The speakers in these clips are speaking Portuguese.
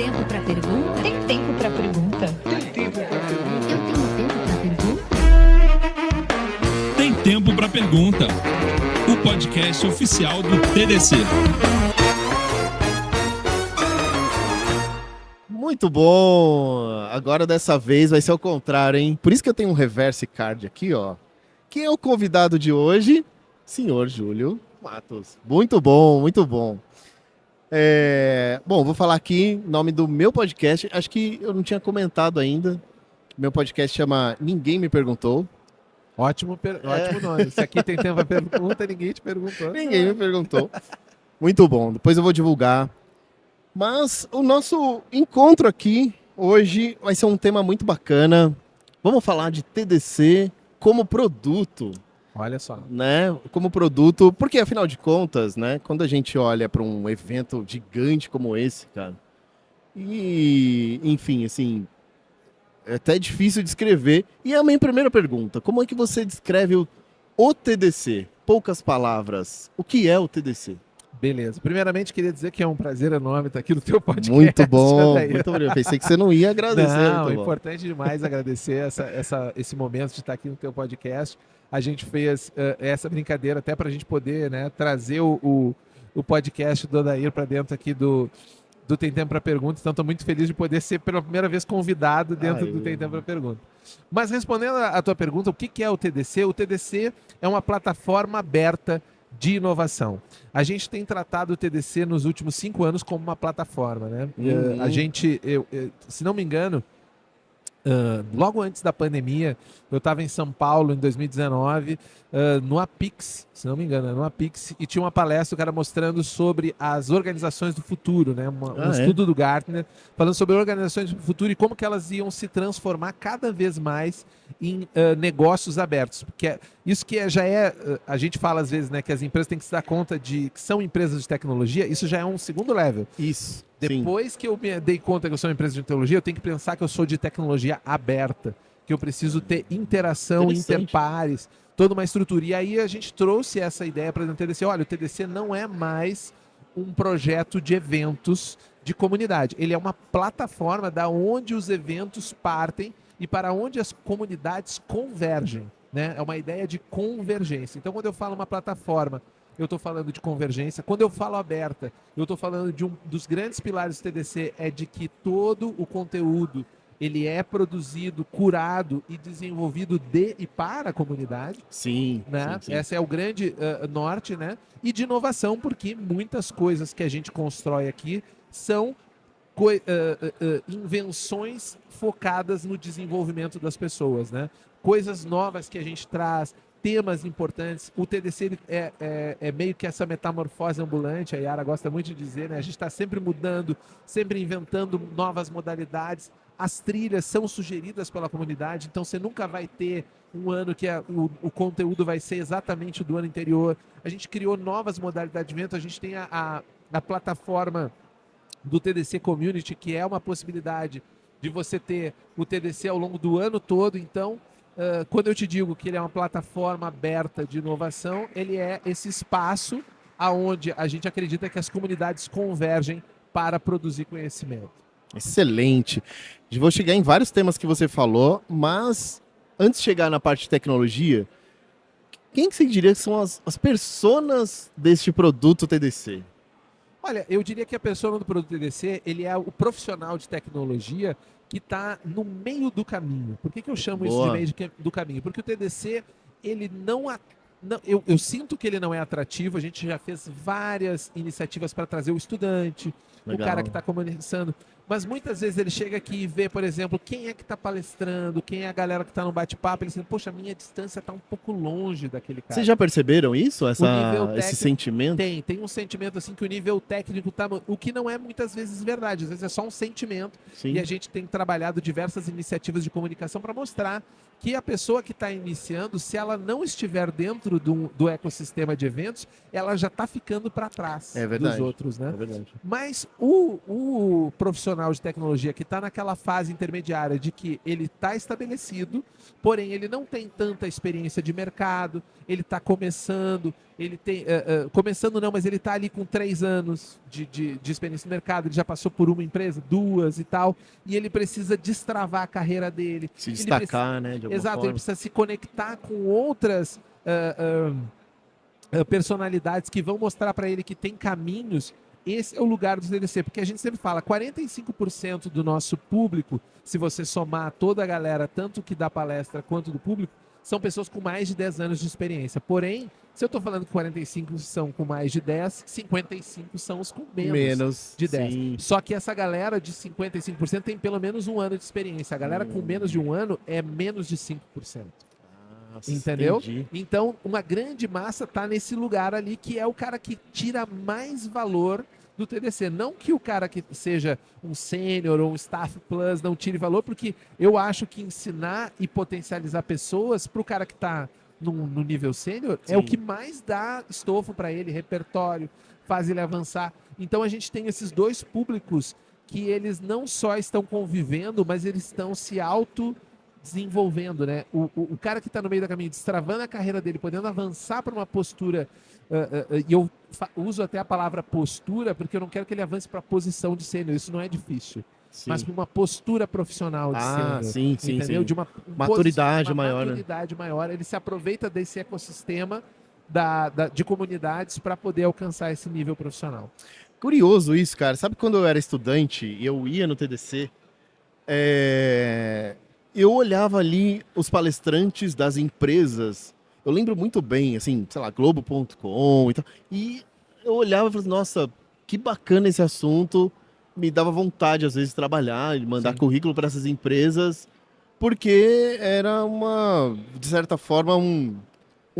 tempo pra pergunta? Tem tempo pra pergunta? Tem tempo pra pergunta? Eu tenho tempo pra pergunta? Tem Tempo pra Pergunta, o podcast oficial do TDC. Muito bom! Agora dessa vez vai ser ao contrário, hein? Por isso que eu tenho um reverse card aqui, ó. Quem é o convidado de hoje? Senhor Júlio Matos. Muito bom, muito bom. Bom, vou falar aqui em nome do meu podcast. Acho que eu não tinha comentado ainda. Meu podcast chama Ninguém Me Perguntou. Ótimo nome. Se aqui tem tempo pra pergunta, ninguém te perguntou. Ninguém me perguntou. Muito bom. Depois eu vou divulgar. Mas o nosso encontro aqui hoje vai ser um tema muito bacana. Vamos falar de TDC como produto, Olha só. né? Como produto, porque afinal de contas, né? Quando a gente olha para um evento gigante como esse, cara, e enfim, assim, é até difícil descrever. E a minha primeira pergunta: como é que você descreve o TDC? Poucas palavras. O que é o TDC? Beleza. Primeiramente, queria dizer que é um prazer enorme estar aqui no teu podcast. Muito bom, Adair. muito obrigado. Pensei que você não ia agradecer. Não, é muito bom. importante demais agradecer esse momento de estar aqui no teu podcast. A gente fez essa brincadeira até para a gente poder, né, trazer o podcast do Adair para dentro aqui do Tem Tempo para Pergunta. Então, estou muito feliz de poder ser pela primeira vez convidado dentro do Tem Tempo para Pergunta. Mas respondendo a tua pergunta, o que é o TDC? O TDC é uma plataforma aberta de inovação. A gente tem tratado o TDC nos últimos 5 anos como uma plataforma, né? A gente, se não me engano, logo antes da pandemia, eu estava em São Paulo em 2019, no Apix, se não me engano, no Apix, e tinha uma palestra, o cara mostrando sobre as organizações do futuro, né? Um estudo do Gartner, falando sobre organizações do futuro e como que elas iam se transformar cada vez mais em negócios abertos. Porque isso que a gente fala às vezes, né, que as empresas têm que se dar conta de que são empresas de tecnologia, isso já é um segundo level. Isso. Depois que eu me dei conta que eu sou uma empresa de tecnologia, eu tenho que pensar que eu sou de tecnologia aberta, que eu preciso ter interação, interpares, toda uma estrutura. E aí a gente trouxe essa ideia para dentro do TDC. Olha, o TDC não é mais um projeto de eventos de comunidade. Ele é uma plataforma da onde os eventos partem e para onde as comunidades convergem, né? É uma ideia de convergência. Então, quando eu falo uma plataforma, eu estou falando de convergência. Quando eu falo aberta, eu estou falando de um dos grandes pilares do TDC, é de que todo o conteúdo ele é produzido, curado e desenvolvido de e para a comunidade. Sim, Né? sim. Esse é o grande norte, né? E de inovação, porque muitas coisas que a gente constrói aqui são invenções focadas no desenvolvimento das pessoas, né? Coisas novas que a gente traz, temas importantes. O TDC ele é meio que essa metamorfose ambulante, a Yara gosta muito de dizer, né? A gente está sempre mudando, sempre inventando novas modalidades. As trilhas são sugeridas pela comunidade, então você nunca vai ter um ano que o conteúdo vai ser exatamente o do ano anterior. A gente criou novas modalidades de evento, a gente tem a plataforma do TDC Community, que é uma possibilidade de você ter o TDC ao longo do ano todo. Então, quando eu te digo que ele é uma plataforma aberta de inovação, ele é esse espaço aonde a gente acredita que as comunidades convergem para produzir conhecimento. Excelente. Vou chegar em vários temas que você falou, mas antes de chegar na parte de tecnologia, quem que você diria que são as personas deste produto TDC? Olha, eu diria que a pessoa do produto TDC, ele é o profissional de tecnologia que está no meio do caminho. Por que eu chamo isso de meio do caminho? Porque o TDC, ele eu sinto que ele não é atrativo. A gente já fez várias iniciativas para trazer o estudante, Legal. o cara que está começando. Mas muitas vezes ele chega aqui e vê, por exemplo, quem é que está palestrando, quem é a galera que está no bate-papo. Ele diz, poxa, a minha distância está um pouco longe daquele cara. Vocês já perceberam isso? O nível técnico, esse sentimento? Tem um sentimento assim que o nível técnico tá... O que não é muitas vezes verdade, às vezes é só um sentimento. Sim. E a gente tem trabalhado diversas iniciativas de comunicação para mostrar que a pessoa que está iniciando, se ela não estiver dentro do ecossistema de eventos, ela já está ficando para trás dos outros, né? É verdade. Mas o profissional profissional de tecnologia que está naquela fase intermediária de que ele está estabelecido, porém ele não tem tanta experiência de mercado, ele está começando, ele tem. Começando não, mas ele está ali com 3 anos de experiência no mercado, ele já passou por uma empresa, 2 e tal, e ele precisa destravar a carreira dele. Se Ele destacar, né? De alguma Exato, ele forma. precisa se conectar com outras personalidades que vão mostrar para ele que tem caminhos. Esse é o lugar do TDC, porque a gente sempre fala, 45% do nosso público, se você somar toda a galera, tanto que dá palestra quanto do público, são pessoas com mais de 10 anos de experiência. Porém, se eu estou falando que 45 são com mais de 10, 55 são os com menos de 10. sim. Só que essa galera de 55% tem pelo menos 1 ano de experiência. A galera com menos de 1 ano é menos de 5%. Nossa, Entendeu? entendi. Então, uma grande massa tá nesse lugar ali, que é o cara que tira mais valor do TDC. Não que o cara que seja um sênior ou um staff plus não tire valor, porque eu acho que ensinar e potencializar pessoas para o cara que está no nível sênior é o Sim. que mais dá estofo para ele, repertório, faz ele avançar. Então a gente tem esses dois públicos que eles não só estão convivendo, mas eles estão se desenvolvendo, né? O cara que está no meio do caminho, destravando a carreira dele, podendo avançar para uma postura, e eu uso até a palavra postura, porque eu não quero que ele avance para a posição de sênior, isso não é difícil, Sim. mas para uma postura profissional de sênior, sim, sim, entendeu? sim. De uma Maturidade maior, né? maturidade maior, ele se aproveita desse ecossistema de comunidades para poder alcançar esse nível profissional. Curioso isso, cara. Sabe quando eu era estudante e eu ia no TDC, eu olhava ali os palestrantes das empresas. Eu lembro muito bem, assim, sei lá, Globo.com e tal. E eu olhava e falava, nossa, que bacana esse assunto. Me dava vontade, às vezes, de trabalhar, de mandar Sim. currículo para essas empresas, porque era de certa forma, um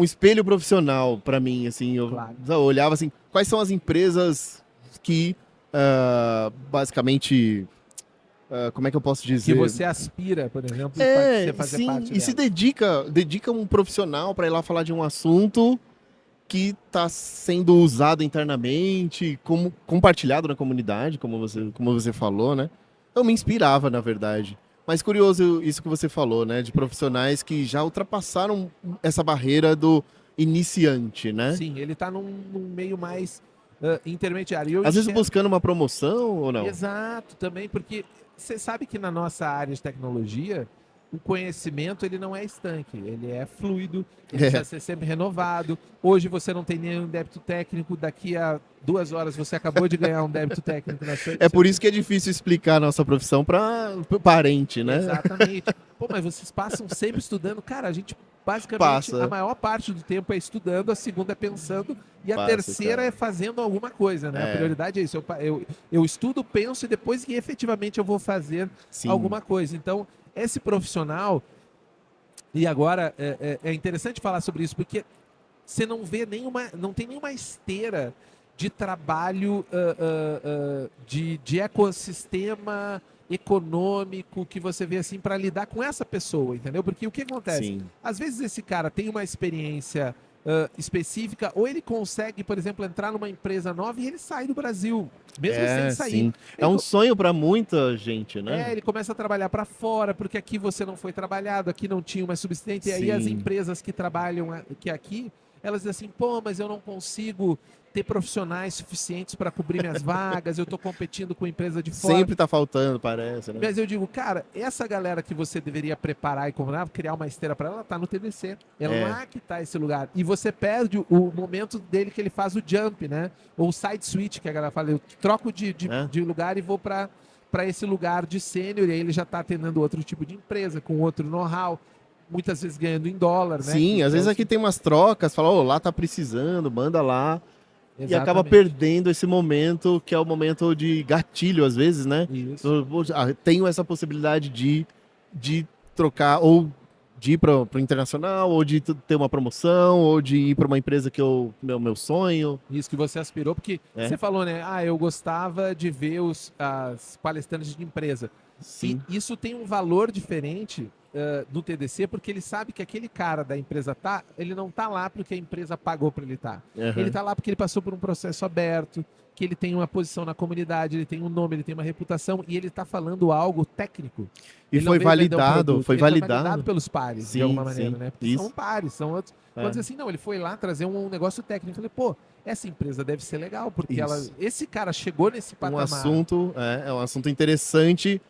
espelho profissional para mim, assim. Claro. Eu olhava assim, quais são as empresas que, basicamente, como é que eu posso dizer? Que você aspira, por exemplo, É, fazer sim, parte e se dela. dedica um profissional para ir lá falar de um assunto que está sendo usado internamente, como compartilhado na comunidade, como você falou, né? Eu me inspirava, na verdade. Mas curioso isso que você falou, né? De profissionais que já ultrapassaram essa barreira do iniciante, né? Sim, ele está num meio mais intermediário. E eu Às vezes enxergo- buscando uma promoção ou não? Exato, também, porque você sabe que na nossa área de tecnologia, o conhecimento ele não é estanque, ele é fluido, ele precisa ser sempre renovado. Hoje você não tem nenhum débito técnico, daqui a 2 horas você acabou de ganhar um débito técnico na sua. É por isso que é difícil explicar a nossa profissão para o parente, né? Exatamente. Pô, mas vocês passam sempre estudando. Cara, a gente basicamente, Passa. a maior parte do tempo é estudando, a segunda é pensando e a Passa, terceira cara. é fazendo alguma coisa, né? A prioridade é isso. Eu estudo, penso e depois que efetivamente eu vou fazer Sim. alguma coisa. Então, esse profissional, e agora é interessante falar sobre isso, porque você não vê não tem nenhuma esteira de trabalho de ecossistema econômico que você vê assim para lidar com essa pessoa, entendeu? Porque o que acontece? Sim. Às vezes esse cara tem uma experiência específica, ou ele consegue, por exemplo, entrar numa empresa nova e ele sai do Brasil, mesmo sem sair. Sim. É Ele um sonho para muita gente, né? ele começa a trabalhar para fora, porque aqui você não foi trabalhado, aqui não tinha uma subsistência. E aí as Sim. empresas que trabalham aqui, elas dizem assim, pô, mas eu não consigo ter profissionais suficientes para cobrir minhas vagas, eu estou competindo com empresa de fora. Sempre tá faltando, parece, né? Mas eu digo, cara, essa galera que você deveria preparar e combinar, criar uma esteira para ela tá no TDC. É lá que tá esse lugar. E você perde o momento dele que ele faz o jump, né? Ou o side switch, que a galera fala, eu troco de lugar e vou para esse lugar de sênior, e aí ele já tá atendendo outro tipo de empresa, com outro know-how, muitas vezes ganhando em dólar, né? Sim, às vezes aqui tem umas trocas, fala, lá tá precisando, manda lá. E acaba Exatamente. perdendo esse momento, que é o momento de gatilho, às vezes, né? Isso. Tenho essa possibilidade de trocar, ou de ir para o internacional, ou de ter uma promoção, ou de ir para uma empresa que meu sonho. Isso que você aspirou, porque você falou, né? Eu gostava de ver as palestrantes de empresa. Sim. E isso tem um valor diferente no TDC porque ele sabe que aquele cara da empresa ele não tá lá porque a empresa pagou para ele estar. Aham. Ele tá lá porque ele passou por um processo aberto, que ele tem uma posição na comunidade, ele tem um nome, ele tem uma reputação e ele tá falando algo técnico. E Ele não foi veio vender um validado, produto, foi ele validado. pelos pares, Sim, de alguma maneira, sim, né? Porque isso. são pares, são outros. É. Quando diz assim, não, ele foi lá trazer um negócio técnico. Eu falei, pô, essa empresa deve ser legal, porque Isso. esse cara chegou nesse Um patamar. assunto, é um assunto interessante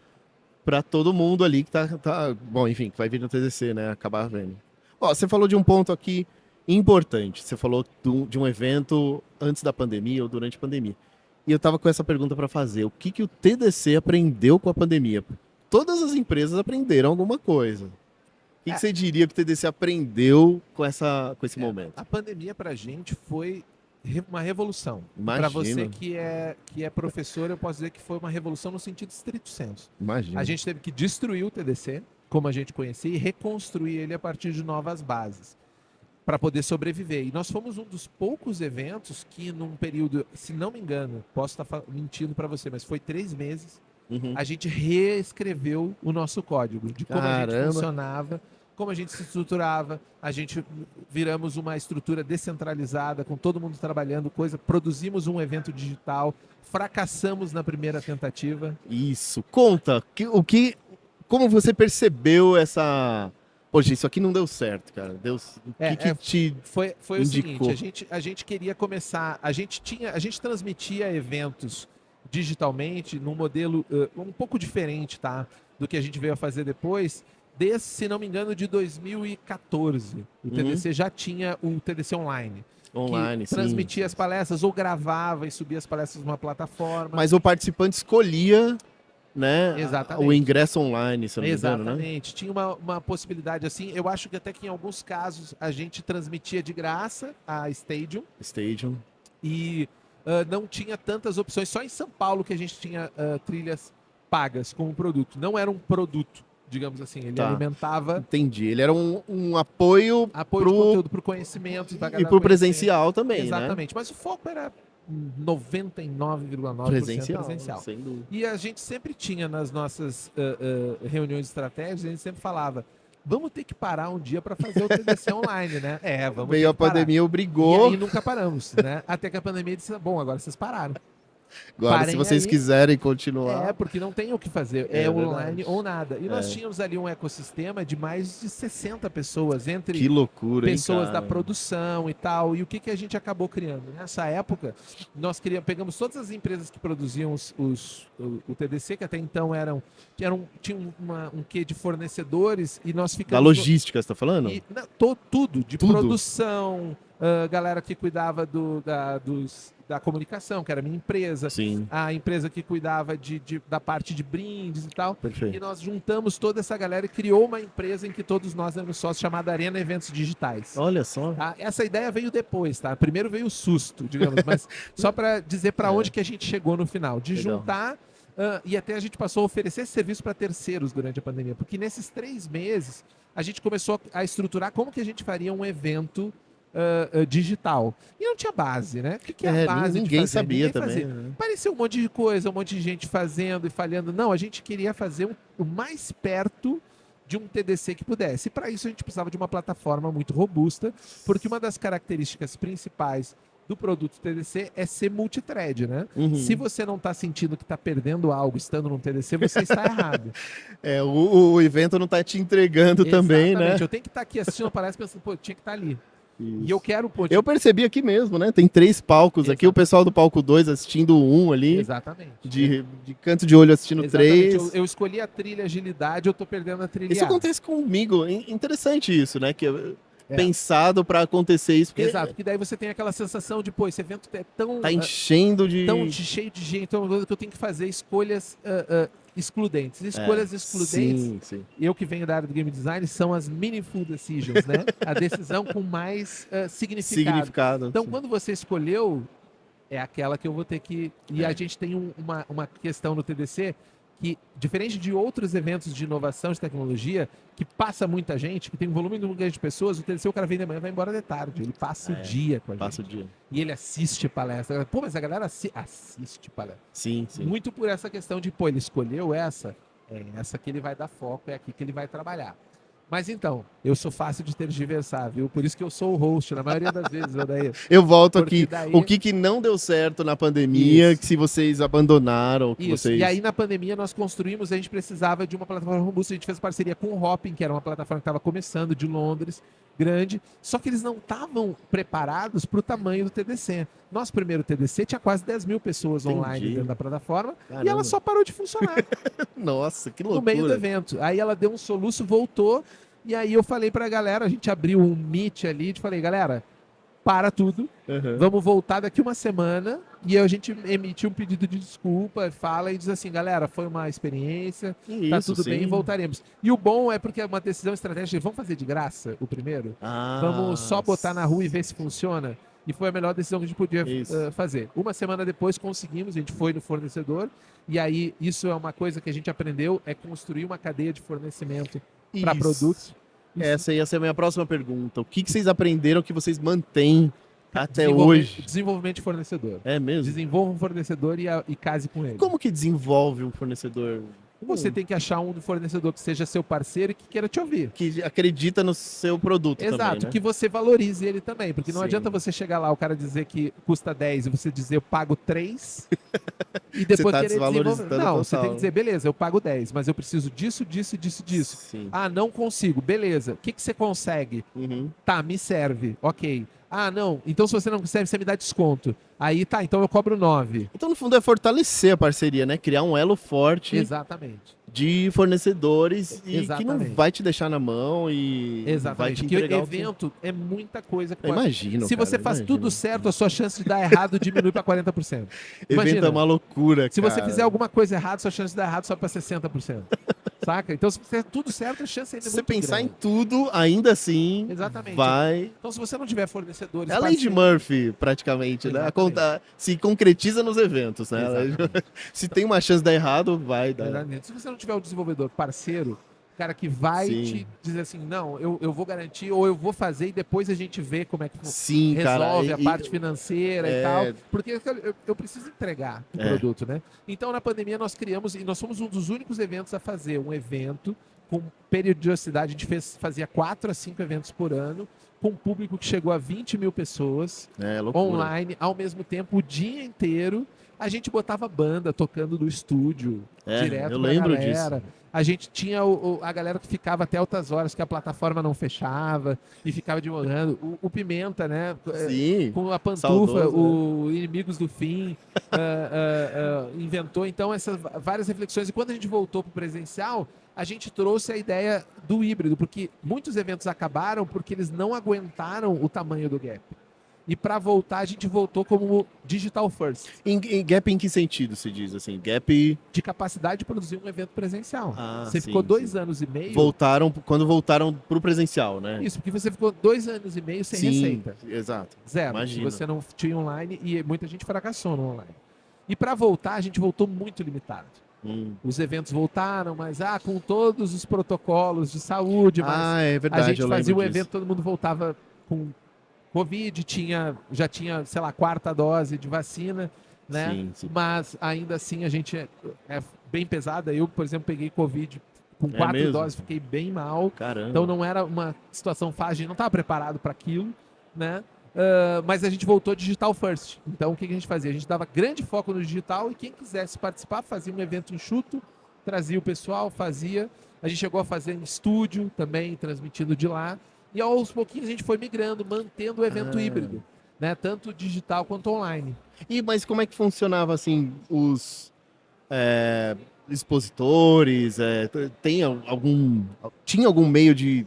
para todo mundo ali que tá. Bom, enfim, que vai vir no TDC, né? Acabar vendo. Ó, você falou de um ponto aqui importante. Você falou de um evento antes da pandemia ou durante a pandemia. E eu tava com essa pergunta para fazer. O que o TDC aprendeu com a pandemia? Todas as empresas aprenderam alguma coisa. O que você diria que o TDC aprendeu com esse momento? A pandemia pra gente foi uma revolução. Imagino. Para você que é professor, eu posso dizer que foi uma revolução no sentido estrito senso. Imagina. A gente teve que destruir o TDC, como a gente conhecia, e reconstruir ele a partir de novas bases, para poder sobreviver. E nós fomos um dos poucos eventos que, num período, se não me engano, posso estar mentindo para você, mas foi 3 meses, Uhum. a gente reescreveu o nosso código, de como a gente Caramba. funcionava, como a gente se estruturava. A gente viramos uma estrutura descentralizada, com todo mundo trabalhando, produzimos um evento digital, fracassamos na primeira tentativa. Isso. Conta, como você percebeu essa... Poxa, isso aqui não deu certo, cara. O que te... Foi o indicou? seguinte, a gente queria começar, a gente transmitia eventos digitalmente num modelo um pouco diferente, tá? Do que a gente veio a fazer depois, desde, se não me engano, de 2014. O TDC já tinha o TDC Online. Online, que sim. transmitia as palestras ou gravava e subia as palestras numa plataforma. Mas o participante escolhia, né, Exatamente. o ingresso online, se eu não me engano, né? Exatamente. Tinha uma possibilidade assim. Eu acho que até que em alguns casos a gente transmitia de graça a Stadium Stadium. e não tinha tantas opções. Só em São Paulo que a gente tinha trilhas pagas como produto. Não era um produto, digamos assim. Ele Tá. alimentava Entendi. Ele era um apoio de pro... conteúdo, para o conhecimento. pra e galera pro conhecer. presencial também, né? Exatamente. Mas o foco era 99,9% presencial. Sem dúvida. E a gente sempre tinha nas nossas reuniões estratégicas, a gente sempre falava, vamos ter que parar um dia para fazer o TDC online, né? Vamos ter Veio a que parar. pandemia, E obrigou. aí nunca paramos, né? Até que a pandemia disse, bom, agora vocês pararam. Agora, parem se vocês aí. quiserem continuar... Porque não tem o que fazer. É É verdade. online ou nada. E nós tínhamos ali um ecossistema de mais de 60 pessoas, entre Que loucura, hein, pessoas cara? da produção e tal. E o que a gente acabou criando? Nessa época, nós pegamos todas as empresas que produziam o TDC, que até então tinham um quê de fornecedores, e nós Da ficamos... logística, você tá falando? Tudo, de Tudo. produção, galera que cuidava da comunicação, que era a minha empresa, Sim, a empresa que cuidava da parte de brindes e tal. E perfeito. nós juntamos toda essa galera e criou uma empresa em que todos nós éramos sócios, chamada Arena Eventos Digitais. Olha só. Tá? Essa ideia veio depois, tá? Primeiro veio o susto, digamos, mas só para dizer para onde que a gente chegou no final, de Legal. juntar e até a gente passou a oferecer esse serviço para terceiros durante a pandemia, porque nesses 3 meses a gente começou a estruturar como que a gente faria um evento digital. E não tinha base, né? O que é a base? Ninguém de fazer? sabia Ninguém também. fazia. Né? Pareceu um monte de coisa, um monte de gente fazendo e falhando. Não, a gente queria fazer o mais perto de um TDC que pudesse. E para isso a gente precisava de uma plataforma muito robusta, porque uma das características principais do produto TDC é ser multithread, né? Uhum. Se você não está sentindo que está perdendo algo estando num TDC, você está errado. O evento não tá te entregando também, né? Exatamente. Eu tenho que estar aqui assistindo a palestra pensando, pô, tinha que estar ali. Isso. E eu quero, pô, Eu percebi aqui mesmo, né? Tem 3 palcos aqui, o pessoal do palco 2 assistindo um ali, Exatamente. de canto de olho assistindo Exatamente. 3. Eu escolhi a trilha agilidade, eu tô perdendo a trilha Isso A. acontece comigo. Interessante isso, né? Que pensado pra acontecer isso. Porque Exato, que daí você tem aquela sensação de, pô, esse evento é tão, tá enchendo de... tão cheio de gente, então que eu tenho que fazer escolhas excludentes. Escolhas excludentes, Sim. eu que venho da área do game design, são as meaningful decisions, né? A decisão com mais significado. Então, sim. quando você escolheu, é aquela que eu vou ter que... E a gente tem uma questão no TDC que, diferente de outros eventos de inovação, de tecnologia, que passa muita gente, que tem um volume muito grande de pessoas, o TDC o cara vem de manhã e vai embora de tarde. Ele passa o dia com a gente. Passa o dia. E ele assiste palestra. Pô, mas a galera assiste palestra. Sim. Muito por essa questão de, pô, ele escolheu essa, é essa que ele vai dar foco, é aqui que ele vai trabalhar. Mas então, eu sou fácil de tergiversar, viu? Por isso que eu sou o host, na maioria das vezes, Odair. Eu volto Porque aqui. daí- O que não deu certo na pandemia, Isso. que se vocês abandonaram, que Isso. vocês... E aí, na pandemia, nós construímos, a gente precisava de uma plataforma robusta. A gente fez parceria com o Hopin, que era uma plataforma que estava começando, de Londres, grande. Só que eles não estavam preparados para o tamanho do TDC. Nosso primeiro TDC tinha quase 10 mil pessoas Entendi. online dentro da plataforma e Caramba. ela só parou de funcionar Nossa, que no loucura. meio do evento. Aí ela deu um soluço, voltou. E aí eu falei pra galera, a gente abriu um meet ali, falei, galera, para tudo. Uhum. Vamos voltar daqui uma semana e a gente emitiu um pedido de desculpa, fala e diz assim, galera, foi uma experiência, Que tá isso, tudo bem, sim. voltaremos. E o bom é porque é uma decisão estratégica, vamos fazer de graça o primeiro? Vamos só botar na rua e ver se funciona? E foi a melhor decisão que a gente podia Isso. fazer. Uma semana depois conseguimos, a gente foi no fornecedor e aí isso é uma coisa que a gente aprendeu, é construir uma cadeia de fornecimento para Isso. produtos. Essa ia ser a minha próxima pergunta. O que vocês aprenderam que vocês mantêm até Desenvolvimento- hoje? Desenvolvimento de fornecedor. É mesmo? Desenvolva um fornecedor e case com ele. Como que desenvolve um fornecedor Você tem que achar um fornecedor que seja seu parceiro e que queira te ouvir. que acredita no seu produto Exato, também, né? que você valorize ele também. Porque não Sim. adianta você chegar lá, o cara dizer que custa 10 e você dizer eu pago 3 e depois tá querer desenvolver. desvalorizando Não, você total. tem que dizer, beleza, eu pago 10, mas eu preciso disso, disso, disso, disso. Sim. Ah, não consigo. Beleza. O que você consegue? Uhum. Tá, me serve. Ok. Ah, não. Então se você não consegue, você me dá desconto. Aí tá, então eu cobro 9. Então, no fundo, é fortalecer a parceria, né? Criar um elo forte Exatamente. de fornecedores e que Exatamente. não vai te deixar na mão e vai te Exatamente. Porque entregar o o que... evento é muita coisa. Eu imagino, Se cara, você eu faz imagino. tudo certo, a sua chance de dar errado diminui para 40%. Evento Imagina, é uma loucura, se você cara. fizer alguma coisa errada, sua chance de dar errado sobe para 60%. Saca? Então, se você fizer tudo certo, a chance ainda é Se você muito pensar grande. em tudo, ainda assim, Exatamente. vai... Então, se você não tiver fornecedores... É a lei de parceiros- Murphy, praticamente, né? Exatamente. Se concretiza nos eventos, né? Exatamente. Se tem uma chance de dar errado, vai dar. Exatamente. Se você não tiver o desenvolvedor parceiro, cara que vai Sim. te dizer assim, não, eu vou garantir ou eu vou fazer e depois a gente vê como é que Sim, cara. resolve a parte financeira e é- tal, porque eu preciso entregar o É. produto, né? Então, na pandemia, nós criamos, e nós somos um dos únicos eventos a fazer um evento com periodicidade, a gente fazia 4 a 5 eventos por ano, com um público que chegou a 20 mil pessoas, É loucura. online, ao mesmo tempo, o dia inteiro, a gente botava banda tocando do estúdio, direto eu pra lembro galera. disso. A gente tinha a galera que ficava até altas horas, que a plataforma não fechava e ficava divulgando. O Pimenta, né? Sim. Com a Pantufa, Saudoso, o Inimigos do Fim, inventou então essas várias reflexões. E quando a gente voltou para o presencial, a gente trouxe a ideia do híbrido, porque muitos eventos acabaram porque eles não aguentaram o tamanho do gap. E para voltar, a gente voltou como digital first, Em gap em que sentido se diz assim? Gap de capacidade de produzir um evento presencial. Ah, Você sim, ficou 2 sim. anos e meio. quando voltaram pro presencial, né? Isso, porque você ficou 2 anos e meio sem Sim, receita. exato. Zero. Imagino. Você não tinha online e muita gente fracassou no online. E para voltar, a gente voltou muito limitado. Os eventos voltaram, mas com todos os protocolos de saúde, mas É verdade, a gente eu fazia lembro o disso. evento, todo mundo voltava com Covid, já tinha, sei lá, 4ª dose de vacina, né? Sim, sim. Mas ainda assim a gente é bem pesada. Eu, por exemplo, peguei Covid com É 4 mesmo? doses, fiquei bem mal. Caramba. Então não era uma situação fácil, a gente não estava preparado para aquilo, né? Mas a gente voltou digital first. Então o que a gente fazia? A gente dava grande foco no digital e quem quisesse participar fazia um evento enxuto, trazia o pessoal, fazia. A gente chegou a fazer em estúdio também, transmitindo de lá. E aos pouquinhos a gente foi migrando, mantendo o evento híbrido, né? Tanto digital quanto online. Mas como é que funcionava assim os expositores? Tinha algum meio de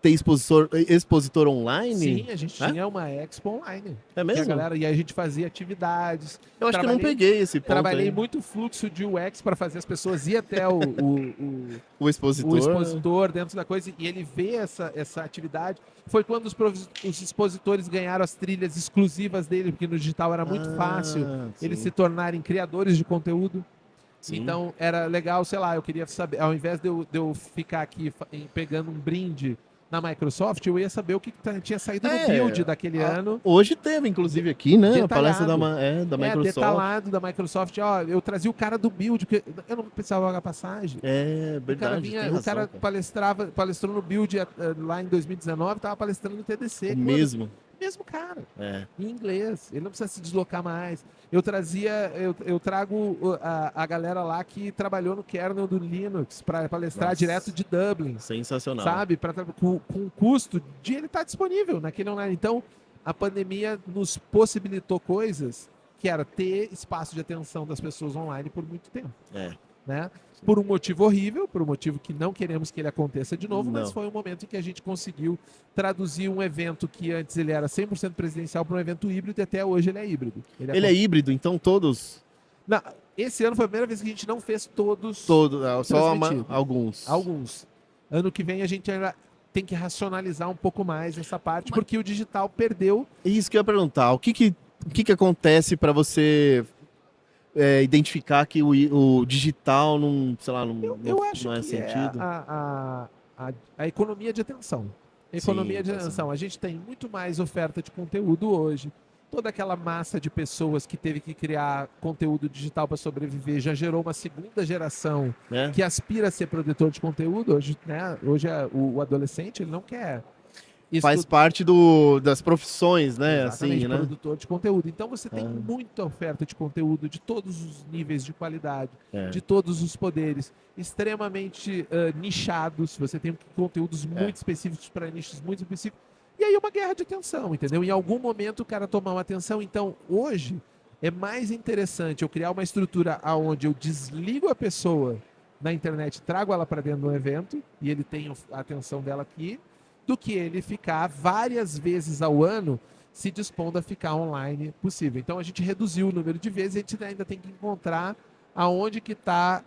ter expositor online? Sim, a gente É? tinha uma expo online. É E a mesmo? galera, e aí a gente fazia atividades. Eu acho que eu não trabalhei- peguei esse ponto. Trabalhei aí. muito fluxo de UX para fazer as pessoas ir até o O expositor. o expositor dentro da coisa e ele vê essa atividade. Foi quando os expositores ganharam as trilhas exclusivas dele, porque no digital era muito fácil eles se tornarem criadores de conteúdo. Sim. Então era legal, sei lá, eu queria saber, ao invés de eu ficar aqui pegando um brinde na Microsoft, eu ia saber o que tinha saído no build daquele ano. Hoje teve, inclusive, aqui, né? A palestra da Microsoft. Microsoft. Detalhado da Microsoft. Ó, eu trazia o cara do build, porque eu não precisava pagar passagem. Verdade. O cara palestrou no build lá em 2019, tava palestrando no TDC. Mesmo cara. Em inglês. Ele não precisa se deslocar mais. Eu trago a galera lá que trabalhou no kernel do Linux para palestrar direto de Dublin. Sensacional. Sabe? Com o custo de ele estar disponível naquele online. Então, a pandemia nos possibilitou coisas que era ter espaço de atenção das pessoas online por muito tempo. Né? Por um motivo horrível, por um motivo que não queremos que ele aconteça de novo, mas foi um momento em que a gente conseguiu traduzir um evento que antes ele era 100% presidencial para um evento híbrido e até hoje ele é híbrido. Ele é híbrido, então todos... Não, esse ano foi a primeira vez que a gente não fez todos só alguns. Ano que vem a gente ainda tem que racionalizar um pouco mais essa parte, porque o digital perdeu... Isso que eu ia perguntar, o que acontece para você... identificar que o digital não, sei lá, eu acho não é que sentido. A economia de atenção. A gente tem muito mais oferta de conteúdo hoje. Toda aquela massa de pessoas que teve que criar conteúdo digital para sobreviver já gerou uma segunda geração que aspira a ser produtor de conteúdo. Hoje, né? Hoje o adolescente ele não quer... Faz parte das profissões, né? Exatamente, assim, né? Produtor de conteúdo. Então você tem muita oferta de conteúdo de todos os níveis de qualidade, de todos os poderes, extremamente nichados. Você tem conteúdos muito específicos para nichos muito específicos. E aí uma guerra de atenção, entendeu? Em algum momento o cara tomar uma atenção. Então, hoje, é mais interessante eu criar uma estrutura onde eu desligo a pessoa na internet, trago ela para dentro do evento e ele tem a atenção dela aqui, do que ele ficar várias vezes ao ano se dispondo a ficar online possível. Então a gente reduziu o número de vezes, a gente ainda tem que encontrar aonde que está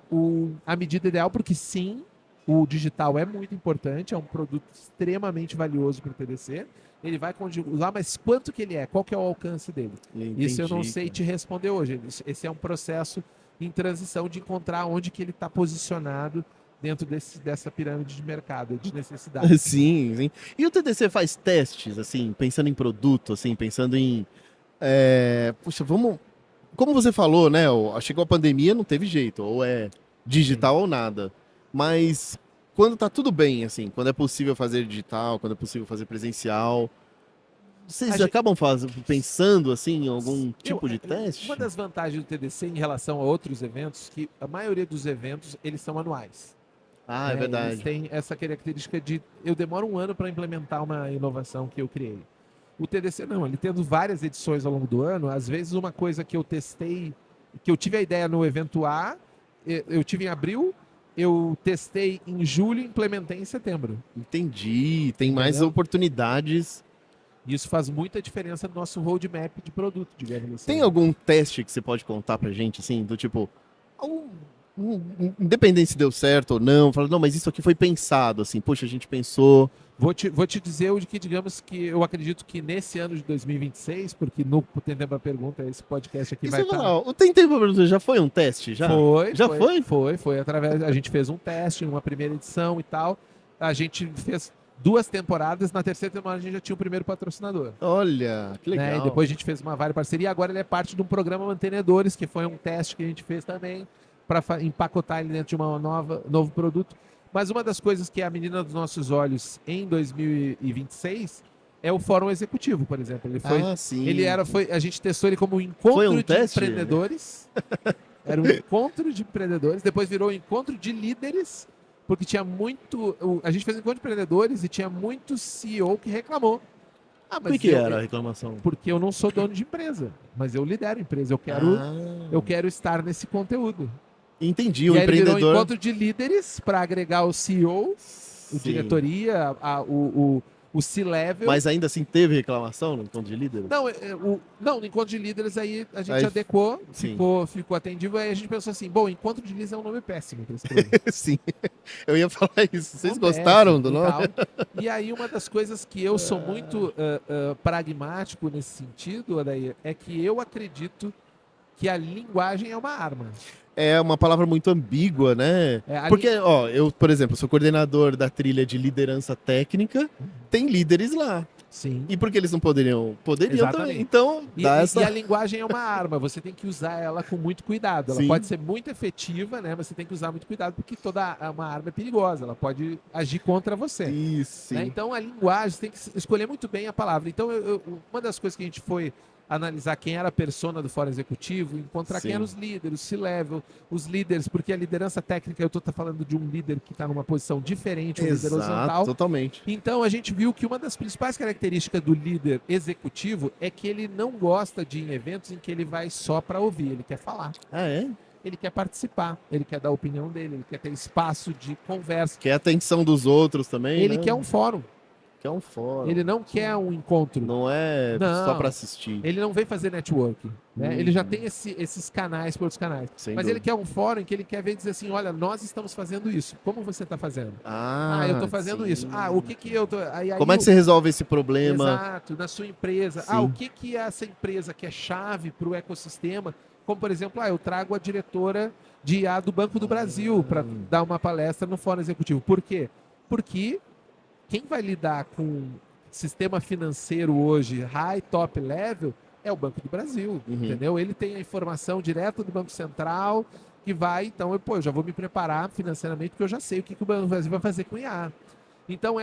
a medida ideal, porque sim, o digital é muito importante, é um produto extremamente valioso para o TDC, ele vai continuar, mas quanto que ele é? Qual que é o alcance dele? Isso eu não sei te responder hoje. Esse é um processo em transição de encontrar onde que ele está posicionado dentro dessa pirâmide de mercado, de necessidade. Sim. E o TDC faz testes, assim, pensando em produto, assim, pensando em... Puxa, vamos... Como você falou, né? Chegou a pandemia, não teve jeito. Ou é digital ou nada. Mas quando tá tudo bem, assim, quando é possível fazer digital, quando é possível fazer presencial... Vocês acabam pensando, assim, em algum tipo de teste? Uma das vantagens do TDC em relação a outros eventos, que a maioria dos eventos, eles são anuais. É verdade. Eles têm essa característica de... Eu demoro um ano para implementar uma inovação que eu criei. O TDC não, ele tendo várias edições ao longo do ano, às vezes uma coisa que eu testei, que eu tive a ideia no evento A, eu tive em abril, eu testei em julho e implementei em setembro. Entendi, tem mais oportunidades. Isso faz muita diferença no nosso roadmap de produto, digamos assim. Tem algum teste que você pode contar pra gente, assim, do tipo... Independente se deu certo ou não, fala, não, mas isso aqui foi pensado, assim, poxa, a gente pensou... Vou te dizer o que, digamos que eu acredito que nesse ano de 2026, porque no Tem Tempo a Pergunta, esse podcast aqui vai estar... O Tem Tempo a Pergunta já foi um teste? Foi através... A gente fez um teste, uma primeira edição e tal. A gente fez 2 temporadas, na terceira temporada a gente já tinha o primeiro patrocinador. Olha, que legal. Né? E depois a gente fez uma várias parcerias, agora ele é parte de um programa Mantenedores, que foi um teste que a gente fez também, para empacotar ele dentro de novo produto. Mas uma das coisas que é a menina dos nossos olhos em 2026 é o Fórum Executivo, por exemplo. Ele foi, a gente testou ele como um encontro de empreendedores. Era um encontro de empreendedores, depois virou um encontro de líderes, porque tinha muito... A gente fez um encontro de empreendedores e tinha muito CEO que reclamou. Por que era a reclamação? Porque eu não sou dono de empresa, mas eu lidero a empresa. Eu quero estar nesse conteúdo. Entendi, o empreendedor... Virou um encontro de líderes para agregar o CEO, o diretoria, o C-level. Mas ainda assim teve reclamação no encontro de líderes? Não, no encontro de líderes aí a gente adequou, ficou atendível, aí a gente pensou assim, bom, encontro de líderes é um nome péssimo para esse programa. Sim, eu ia falar isso. Vocês gostaram do nome? E aí uma das coisas que eu sou muito pragmático nesse sentido, Adair, é que eu acredito que a linguagem é uma arma. É uma palavra muito ambígua, né? Porque, ó, eu, por exemplo, sou coordenador da trilha de liderança técnica, tem líderes lá. Sim. E por que eles não poderiam? Poderiam Exatamente. também. Então, E essa... a linguagem é uma arma, você tem que usar ela com muito cuidado. Ela Sim. pode ser muito efetiva, né? Mas você tem que usar muito cuidado, porque toda uma arma é perigosa, ela pode agir contra você. Isso, Né? sim. Então a linguagem, você tem que escolher muito bem a palavra. Então, uma das coisas que a gente foi analisar quem era a persona do Fórum Executivo, encontrar quem Sim. eram os líderes, o C-level, os líderes, porque a liderança técnica, eu estou falando de um líder que está numa posição diferente, um líder horizontal. Exato, totalmente. Então a gente viu que uma das principais características do líder executivo é que ele não gosta de ir em eventos em que ele vai só para ouvir, ele quer falar. Ah, é? Ele quer participar, ele quer dar a opinião dele, ele quer ter espaço de conversa. Quer a atenção dos outros também, Ele né? quer um fórum, Quer um fórum. ele não quer um encontro. Não é Não. só pra assistir. Ele não vem fazer network, né? Uhum. Ele já tem esses canais por outros canais. Sem Mas dúvida. ele quer um fórum em que ele quer ver e dizer assim, olha, nós estamos fazendo isso. Como você está fazendo? Ah, eu estou fazendo sim. isso. O que que eu tô... Aí Como é que você resolve esse problema? Exato, na sua empresa. Sim. O que que essa empresa que é chave para o ecossistema, como por exemplo, eu trago a diretora de IA do Banco do Brasil para dar uma palestra no Fórum Executivo. Por quê? Porque quem vai lidar com sistema financeiro hoje, high, top level, é o Banco do Brasil, Uhum. entendeu? Ele tem a informação direto do Banco Central que vai, então, eu já vou me preparar financeiramente porque eu já sei o que o Banco do Brasil vai fazer com IA. Então,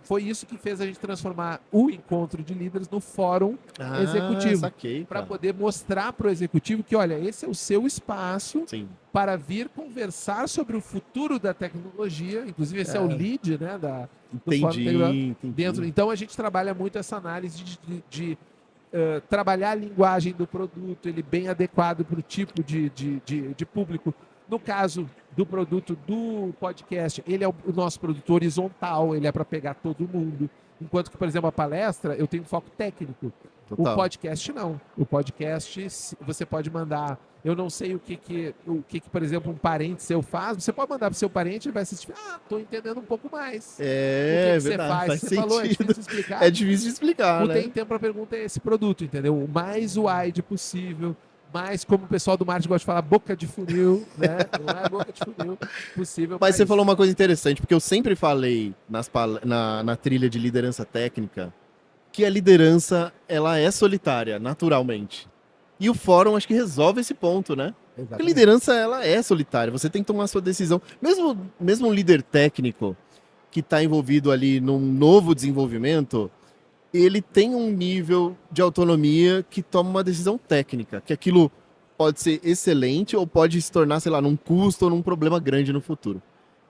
foi isso que fez a gente transformar o encontro de líderes no fórum executivo. Saquei, Para cara. poder mostrar para o executivo que, olha, esse é o seu espaço Sim. para vir conversar sobre o futuro da tecnologia. Inclusive, esse é o lead, né, do Fórum Integral. Entendi. Dentro. Então, a gente trabalha muito essa análise de trabalhar a linguagem do produto, ele bem adequado para o tipo de público. No caso do produto do podcast, ele é o nosso produto horizontal, ele é para pegar todo mundo. Enquanto que, por exemplo, a palestra, eu tenho foco técnico. Total. O podcast não. O podcast você pode mandar. Eu não sei o que, por exemplo, um parente seu faz. Você pode mandar para o seu parente, ele vai assistir. Estou entendendo um pouco mais. É, o que você verdade. faz? Faz Você sentido. falou, é difícil de explicar. É difícil de explicar, O né? Tem Tempo para Pergunta é esse produto, entendeu? O mais wide possível. Mais, como o pessoal do marketing gosta de falar, boca de funil, né? Não é boca de funil possível. Mas você falou uma coisa interessante, porque eu sempre falei na trilha de liderança técnica que a liderança, ela é solitária, naturalmente. E o fórum, acho que resolve esse ponto, né? Porque a liderança, ela é solitária, você tem que tomar a sua decisão. Mesmo um líder técnico que está envolvido ali num novo desenvolvimento, ele tem um nível de autonomia que toma uma decisão técnica, que aquilo pode ser excelente ou pode se tornar, sei lá, num custo ou num problema grande no futuro.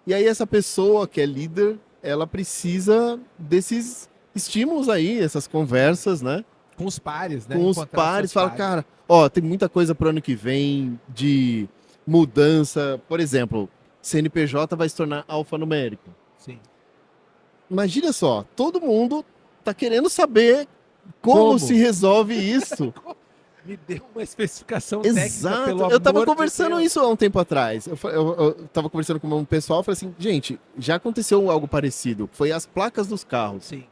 E aí essa pessoa que é líder, ela precisa desses estímulos aí, essas conversas, né? Com os pares, né? Com os Encontrar pares, seus fala, cara, tem muita coisa pro ano que vem de mudança. Por exemplo, CNPJ vai se tornar alfanumérico. Sim. Imagina só, todo mundo tá querendo saber como se resolve isso. Me dê uma especificação técnica, Exato. pelo Eu tava amor de conversando Deus. isso há um tempo atrás. Eu tava conversando com um pessoal, falei assim, gente, já aconteceu algo parecido. Foi as placas dos carros, Sim.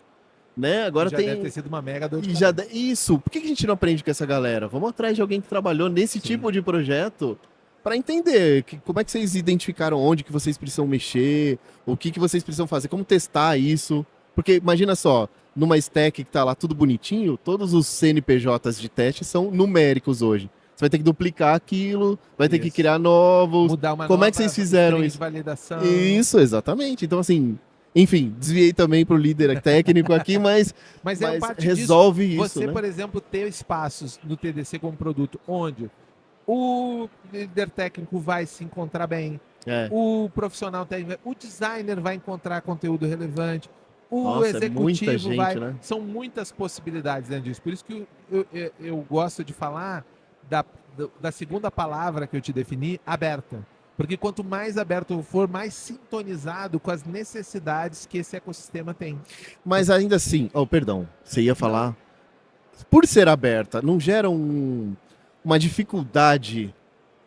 né? Agora Já tem... deve ter sido uma mega dor de E já cabeça. Isso. Por que a gente não aprende com essa galera? Vamos atrás de alguém que trabalhou nesse tipo de projeto para entender como é que vocês identificaram onde que vocês precisam mexer, o que vocês precisam fazer, como testar isso. Porque imagina só, numa stack que tá lá tudo bonitinho, todos os CNPJs de teste são numéricos hoje. Você vai ter que duplicar aquilo, vai ter que Isso. criar novos. Mudar uma Como é que nova vocês fizeram string isso? de validação. Isso, exatamente. Então, assim, enfim, desviei também pro líder técnico aqui, mas Mas parte resolve disso, isso, você, né? por exemplo, ter espaços no TDC como produto onde o líder técnico vai se encontrar bem, É. o profissional técnico, o designer vai encontrar conteúdo relevante, o Nossa, é executivo muita gente, vai... né? São muitas possibilidades dentro disso. Por isso que eu gosto de falar da segunda palavra que eu te defini, aberta. Porque quanto mais aberto for, mais sintonizado com as necessidades que esse ecossistema tem. Mas ainda assim, perdão, você ia falar. Por ser aberta, não gera uma dificuldade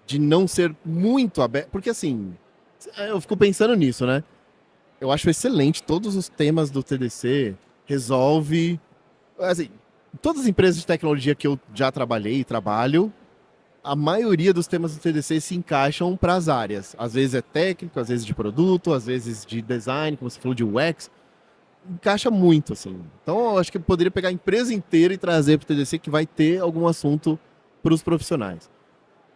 de não ser muito aberta? Porque assim, eu fico pensando nisso, né? Eu acho excelente todos os temas do TDC, resolve. Assim, todas as empresas de tecnologia que eu já trabalhei e trabalho, a maioria dos temas do TDC se encaixam para as áreas. Às vezes é técnico, às vezes de produto, às vezes de design, como você falou de UX. Encaixa muito, assim. Então, eu acho que eu poderia pegar a empresa inteira e trazer para o TDC que vai ter algum assunto para os profissionais.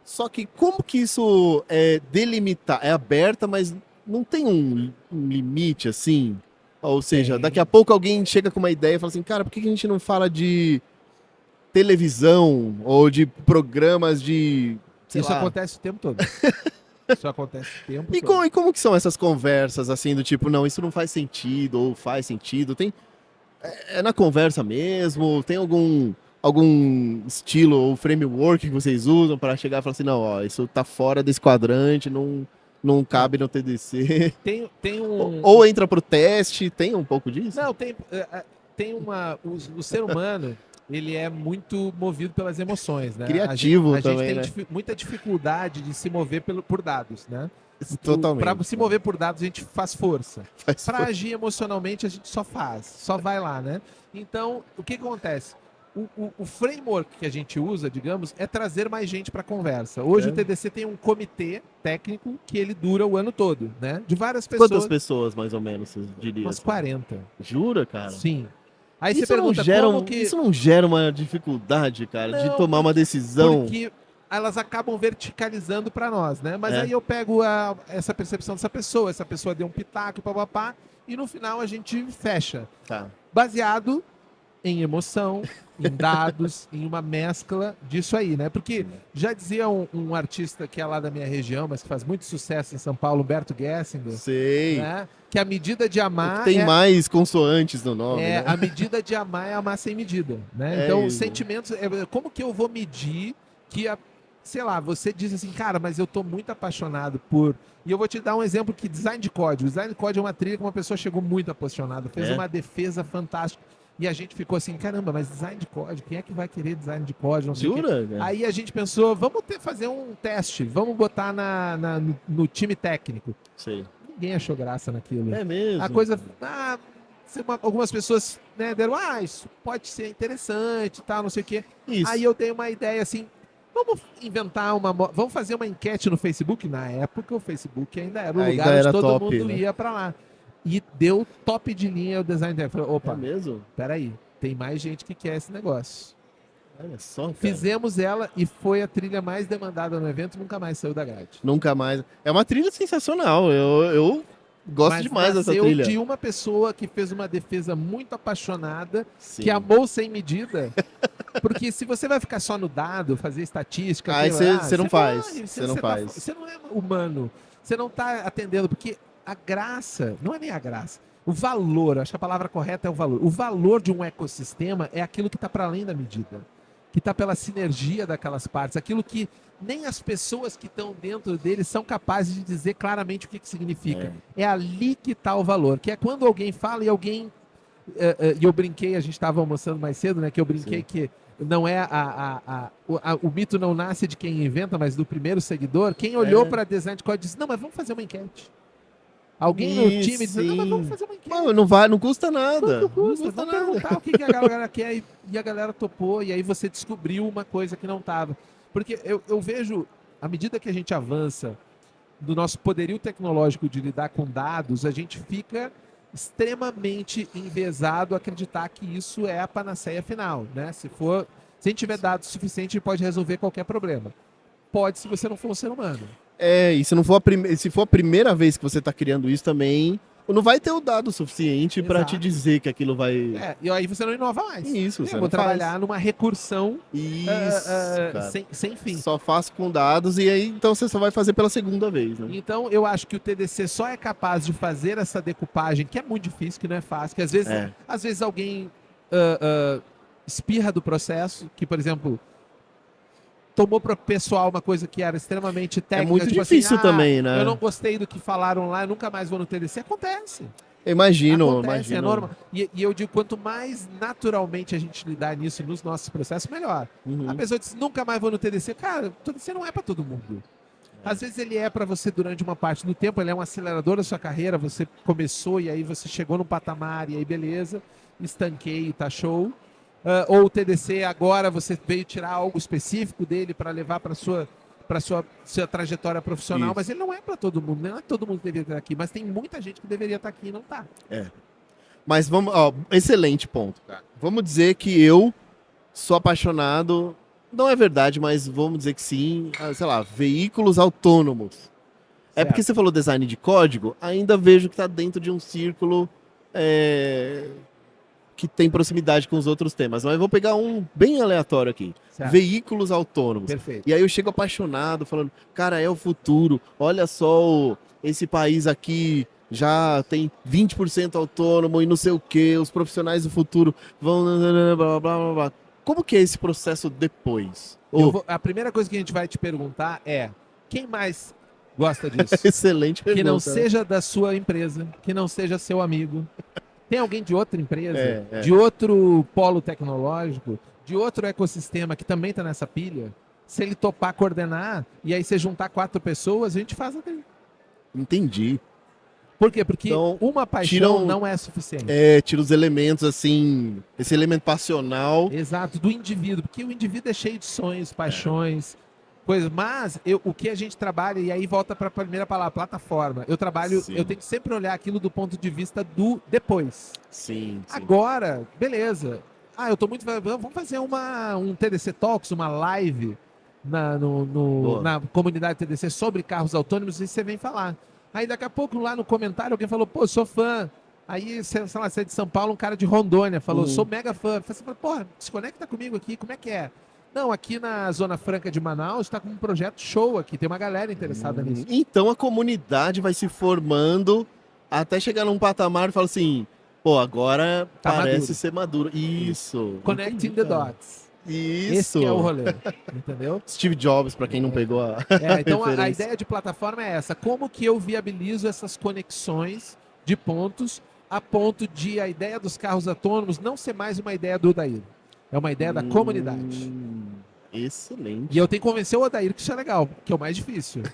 Só que como que isso é delimitar? É aberta, mas não tem um limite, assim? Ou seja, Tem. daqui a pouco alguém chega com uma ideia e fala assim, cara, por que a gente não fala de televisão ou de programas de... sei Isso lá. acontece o tempo todo. Isso acontece o tempo E todo. como que são essas conversas, assim, do tipo, não, isso não faz sentido, ou faz sentido? É na conversa mesmo? Tem algum estilo ou framework que vocês usam para chegar e falar assim, não, ó, isso tá fora desse quadrante, não cabe no TDC? Tem um... Ou entra pro teste, tem um pouco disso? Não, tem uma... O ser humano, ele é muito movido pelas emoções, né? Criativo a gente também, tem né? muita dificuldade de se mover por dados, né? Totalmente. Para se mover por dados, a gente faz força. Faz Para força. agir emocionalmente, a gente só vai lá, né? Então, o que acontece? O framework que a gente usa, digamos, é trazer mais gente para a conversa. Hoje É. o TDC tem um comitê técnico que ele dura o ano todo, né? De várias pessoas. Quantas pessoas, mais ou menos, você diria? Umas assim? 40. Jura, cara? Sim. Aí Isso você pergunta não gera, como que... isso não gera uma dificuldade, cara, de Não, tomar uma decisão? Porque elas acabam verticalizando para nós, né? Mas É. aí eu pego essa percepção dessa pessoa, essa pessoa deu um pitaco, papapá, e no final a gente fecha. Tá. Baseado em emoção, em dados, em uma mescla disso aí, né? Porque já dizia um artista que é lá da minha região, mas que faz muito sucesso em São Paulo, Humberto Gessinger, Sei. né? Que a medida de amar Tem mais consoantes no nome, é né? a medida de amar é amar sem medida, né? É Então, isso. sentimentos, como que eu vou medir que sei lá, você diz assim, cara, mas eu tô muito apaixonado por... E eu vou te dar um exemplo que design de código. Design de código é uma trilha que uma pessoa chegou muito apaixonada, fez É. uma defesa fantástica. E a gente ficou assim, caramba, mas design de código, quem é que vai querer design de código? Não sei o quê. Jura? cara? Aí a gente pensou, vamos fazer um teste, vamos botar no time técnico. Sei. Ninguém achou graça naquilo. É mesmo? A coisa. Algumas pessoas, né, deram, isso pode ser interessante e tal, não sei o quê. Isso. Aí eu dei uma ideia assim. Vamos inventar vamos fazer uma enquete no Facebook. Na época, o Facebook ainda era o Ainda lugar onde era todo top, mundo né? ia pra lá. E deu top de linha o design dela. Falei, opa, É mesmo? peraí, tem mais gente que quer esse negócio. Olha só, cara. Fizemos ela e foi a trilha mais demandada no evento, nunca mais saiu da grade. Nunca mais. É uma trilha sensacional. Eu gosto Mas demais dessa nasceu trilha. de uma pessoa que fez uma defesa muito apaixonada, Sim. que amou sem medida. Porque se você vai ficar só no dado, fazer estatística, Aí aquilo lá, você não faz, morre, você não faz. Você não é humano. Você não está atendendo, porque a graça, não é nem a graça. O valor, acho que a palavra correta é o valor. O valor de um ecossistema é aquilo que está para além da medida. Que está pela sinergia daquelas partes. Aquilo que nem as pessoas que estão dentro dele são capazes de dizer claramente o que significa. É ali que está o valor. Que é quando alguém fala e alguém... E eu brinquei, a gente estava almoçando mais cedo, né? Que eu brinquei Sim. que não é o mito não nasce de quem inventa, mas do primeiro seguidor. Quem olhou para design de código disse, não, mas vamos fazer uma enquete. Alguém no Isso, time disse, não, mas sim. vamos fazer uma enquete. Não custa nada. Não custa, nada. vamos perguntar o que a galera quer e a galera topou, e aí você descobriu uma coisa que não estava. Porque eu vejo, à medida que a gente avança do nosso poderio tecnológico de lidar com dados, a gente fica extremamente enviesado a acreditar que isso é a panaceia final, né? Se a gente tiver dados suficientes, a gente pode resolver qualquer problema. Pode, se você não for um ser humano. E se não for se for a primeira vez que você está criando isso também, não vai ter o dado suficiente para Exato. te dizer que aquilo vai... E aí você não inova mais. Isso, você Eu não vou trabalhar numa recursão Isso, cara. sem fim. Só faço com dados e aí então você só vai fazer pela segunda vez, né? Então, eu acho que o TDC só é capaz de fazer essa decupagem, que é muito difícil, que não é fácil, que às vezes alguém espirra do processo, que, por exemplo, tomou para o pessoal uma coisa que era extremamente técnica. muito tipo difícil assim, também, né? Eu não gostei do que falaram lá, eu nunca mais vou no TDC. Acontece. Imagino. Acontece, é normal. E eu digo, quanto mais naturalmente a gente lidar nisso nos nossos processos, melhor. Uhum. A pessoa diz, nunca mais vou no TDC. Cara, o TDC não é para todo mundo. Às vezes ele é para você durante uma parte do tempo, ele é um acelerador da sua carreira, você começou e aí você chegou num patamar e aí beleza, estanquei e tá show. ou o TDC agora você veio tirar algo específico dele para levar para sua trajetória profissional, Isso. mas ele não é para todo mundo, não é todo mundo que deveria estar aqui, mas tem muita gente que deveria estar aqui e não está. Mas vamos, ó, excelente ponto, cara. Vamos dizer que eu sou apaixonado, não é verdade, mas vamos dizer que sim, sei lá, veículos autônomos. É porque você falou design de código, ainda vejo que está dentro de um círculo que tem proximidade com os outros temas. Mas eu vou pegar um bem aleatório aqui. Certo. Veículos autônomos. Perfeito. E aí eu chego apaixonado, falando, cara, é o futuro. Olha só, esse país aqui já tem 20% autônomo e não sei o quê. Os profissionais do futuro vão... Blá, blá, blá, blá. Como que é esse processo depois? A primeira coisa que a gente vai te perguntar é, quem mais gosta disso? Excelente pergunta. Que não seja da sua empresa, que não seja seu amigo. Tem alguém de outra empresa, de outro polo tecnológico, de outro ecossistema que também está nessa pilha? Se ele topar coordenar e aí você juntar 4 pessoas, a gente faz até. Entendi. Por quê? Porque Então, uma paixão não é suficiente. Tira os elementos, assim, esse elemento passional. Exato, do indivíduo. Porque o indivíduo é cheio de sonhos, paixões, coisas. Mas o que a gente trabalha, e aí volta para a primeira palavra, plataforma. Eu tenho que sempre olhar aquilo do ponto de vista do depois. Sim. Agora, beleza. Eu tô muito... Vamos fazer um TDC Talks, uma live na comunidade TDC sobre carros autônomos e você vem falar. Aí daqui a pouco lá no comentário alguém falou, pô, sou fã. Aí, sei lá, você é de São Paulo, um cara de Rondônia falou, sou mega fã. Você falou, porra, se conecta comigo aqui, como é que é? Não, aqui na Zona Franca de Manaus está com um projeto show aqui, tem uma galera interessada nisso. Então a comunidade vai se formando até chegar num patamar e falar assim, pô, agora Tá parece maduro. ser maduro. Isso. Connecting Entendi, the cara. dots. Isso. Esse que é o rolê, entendeu? Steve Jobs, pra quem não pegou a Então a referência. ideia de plataforma é essa. Como que eu viabilizo essas conexões de pontos a ponto de a ideia dos carros autônomos não ser mais uma ideia do Odair. É uma ideia da comunidade. Excelente. E eu tenho que convencer o Odair que isso é legal, que é o mais difícil.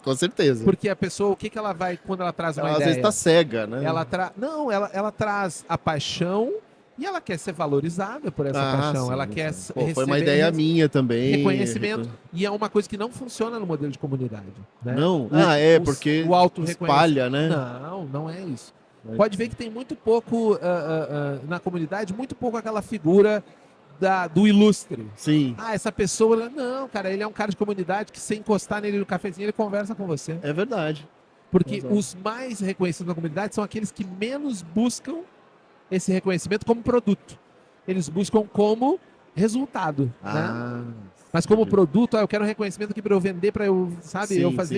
Com certeza. Porque a pessoa, o que ela vai, quando ela traz uma Ela às ideia? vezes tá cega, né? Ela traz a paixão e ela quer ser valorizada por essa paixão. Sim, Ela quer sim. Pô, foi receber uma ideia minha também. reconhecimento. E é uma coisa que não funciona no modelo de comunidade. Né? Não? Porque o auto-reconhecimento. espalha, né? Não é isso. Pode ver que tem muito pouco na comunidade, muito pouco aquela figura do ilustre. Sim. Essa pessoa... Não, cara, ele é um cara de comunidade que sem encostar nele no cafezinho, ele conversa com você. É verdade. Porque Exato. os mais reconhecidos na comunidade são aqueles que menos buscam esse reconhecimento como produto. Eles buscam como resultado, né? Mas como produto, eu quero um reconhecimento aqui para eu vender, para eu,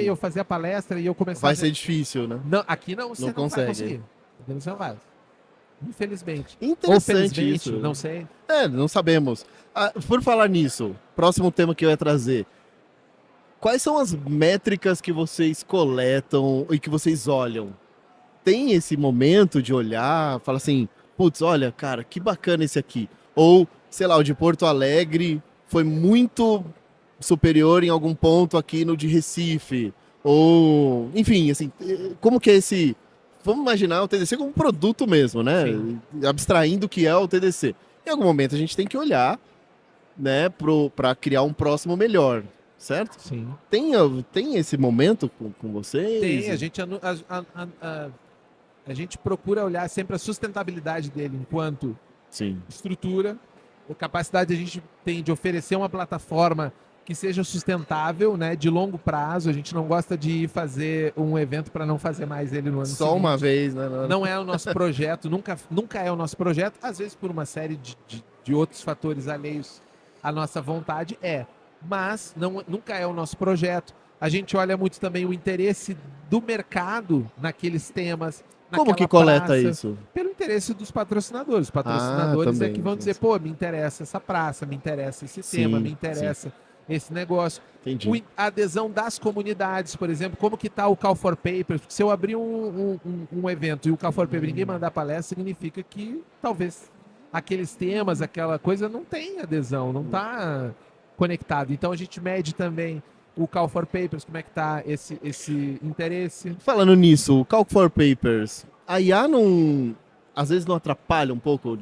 eu fazer a palestra e eu começar Vai a... ser difícil, né? Não, aqui não, você não consegue. vai conseguir. Aqui você não vai. Infelizmente. Ou Interessante felizmente, isso. não sei. Não sabemos. Por falar nisso, próximo tema que eu ia trazer. Quais são as métricas que vocês coletam e que vocês olham? Tem esse momento de olhar, fala assim, putz, olha, cara, que bacana esse aqui. Ou, sei lá, o de Porto Alegre foi muito superior em algum ponto aqui no de Recife. Ou, enfim, assim, como que é esse... Vamos imaginar o TDC como um produto mesmo, né? Sim. Abstraindo o que é o TDC. Em algum momento a gente tem que olhar, né, para criar um próximo melhor, certo? Sim. Tem esse momento com vocês? Tem, a gente procura olhar sempre a sustentabilidade dele enquanto Sim. estrutura, a capacidade que a gente tem de oferecer uma plataforma que seja sustentável, né, de longo prazo. A gente não gosta de fazer um evento para não fazer mais ele no ano Só seguinte. uma vez, né? Não é o nosso projeto, nunca é o nosso projeto, às vezes por uma série de outros fatores alheios à nossa vontade, mas nunca é o nosso projeto. A gente olha muito também o interesse do mercado naqueles temas. Como que coleta praça, isso? Pelo interesse dos patrocinadores. Os patrocinadores também, é que vão dizer, pô, me interessa essa praça, me interessa esse tema, me interessa esse negócio. Entendi. A adesão das comunidades, por exemplo, como que está o Call for Papers? Porque se eu abrir um evento e o Call for Paper ninguém mandar palestra, significa que talvez aqueles temas, aquela coisa não tem adesão, não está conectado. Então a gente mede também o Call for Papers, como é que está esse interesse. Falando nisso, o Call for Papers, a IA às vezes não atrapalha um pouco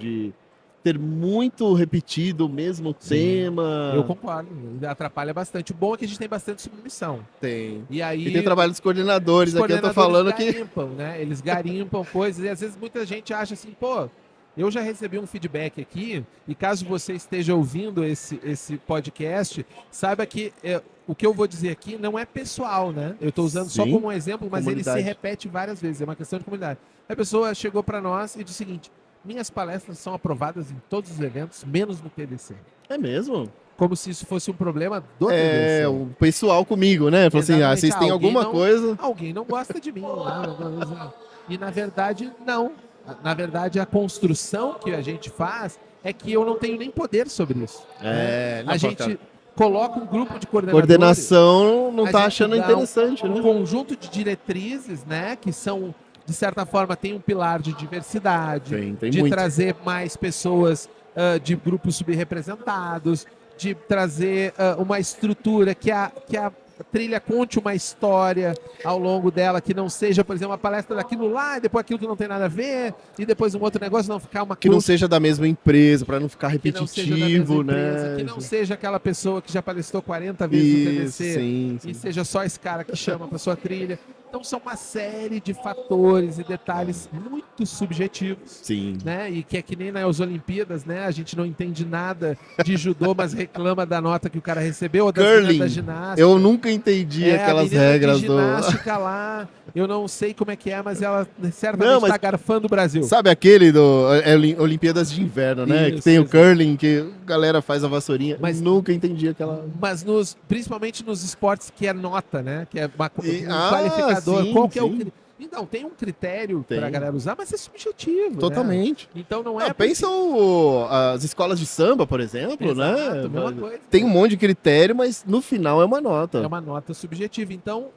ter muito repetido o mesmo Sim. tema. Eu concordo, atrapalha bastante. O bom é que a gente tem bastante submissão. Tem. E aí E tem trabalho dos coordenadores, os aqui eu tô coordenadores falando que... garimpam, né? Eles garimpam coisas e às vezes muita gente acha assim, pô, eu já recebi um feedback aqui e caso você esteja ouvindo esse podcast, saiba que o que eu vou dizer aqui não é pessoal, né? Eu estou usando só Sim. como um exemplo, mas ele se Comunidade. repete várias vezes, é uma questão de comunidade. A pessoa chegou para nós e disse o seguinte, minhas palestras são aprovadas em todos os eventos, menos no TDC. É mesmo? Como se isso fosse um problema do É, TDC. o pessoal comigo, né? Falou assim, Exatamente. vocês têm Alguém alguma não- coisa... Alguém não gosta de mim. Né? E na verdade, não. Na verdade, a construção que a gente faz é que eu não tenho nem poder sobre isso. É, não, A gente cara. coloca um grupo de coordenadores, Coordenação não a tá gente achando dá interessante, um né? conjunto de diretrizes, né, que são, de certa forma, tem um pilar de diversidade, Tem de muito. trazer mais pessoas de grupos subrepresentados, de trazer uma estrutura que a trilha conte uma história ao longo dela, que não seja, por exemplo, uma palestra daquilo lá, e depois aquilo que não tem nada a ver, e depois um outro negócio, não ficar uma Que não coisa seja da mesma empresa, para não ficar que não seja da mesma repetitivo, empresa, né? que não seja aquela pessoa que já palestrou 40 vezes no Isso, TDC, sim, e sim. seja só esse cara que chama para sua trilha. Então são uma série de fatores e detalhes muito subjetivos, Sim. né? E que é que nem nas Olimpíadas, né? A gente não entende nada de judô, mas reclama da nota que o cara recebeu, ou das meninas Curling. da ginástica. Eu nunca entendi A aquelas menina regras de do... ginástica lá, eu não sei como é que é, mas ela certamente Não, mas- está garfando o Brasil. Sabe aquele do Olimpíadas de Inverno, né? Isso, que tem o exato. curling, que a galera faz a vassourinha. Mas- Nunca entendi aquela... Mas principalmente nos esportes que é nota, né? Que é um Ah, qualificador. sim, Qual que é o sim. Então, tem um critério Tem. para a galera usar, mas é subjetivo. Totalmente. Né? Então não é. Ah, pensa as escolas de samba, por exemplo, Exato, né? mesma coisa. Tem um monte de critério, mas no final é uma nota. É uma nota subjetiva. Então,